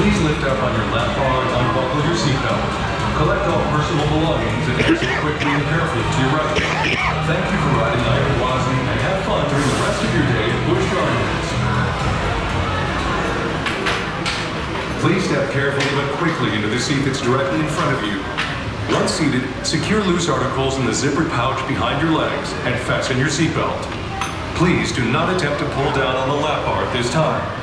Please lift up on your lap bar and unbuckle your seatbelt. Collect all personal belongings and exit quickly and carefully to your right. Thank you for riding Iron Gwazi and have fun during the rest of your day at Busch Gardens. Please step carefully but quickly into the seat that's directly in front of you. Once seated, secure loose articles in the zippered pouch behind your legs and fasten your seatbelt. Please do not attempt to pull down on the lap bar at this time.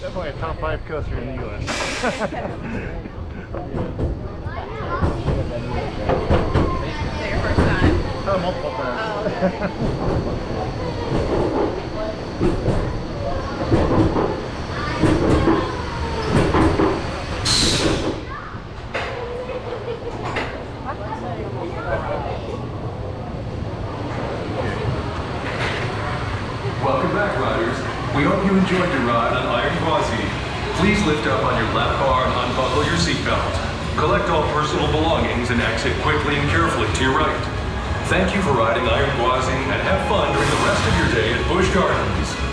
Definitely a top 5 coaster in the U.S. Your first time? Oh, multiple times. Welcome back, riders. We hope you enjoyed your ride on Iron Gwazi. Please lift up on your lap bar and unbuckle your seatbelt. Collect all personal belongings and exit quickly and carefully to your right. Thank you for riding Iron Gwazi and have fun during the rest of your day at Busch Gardens.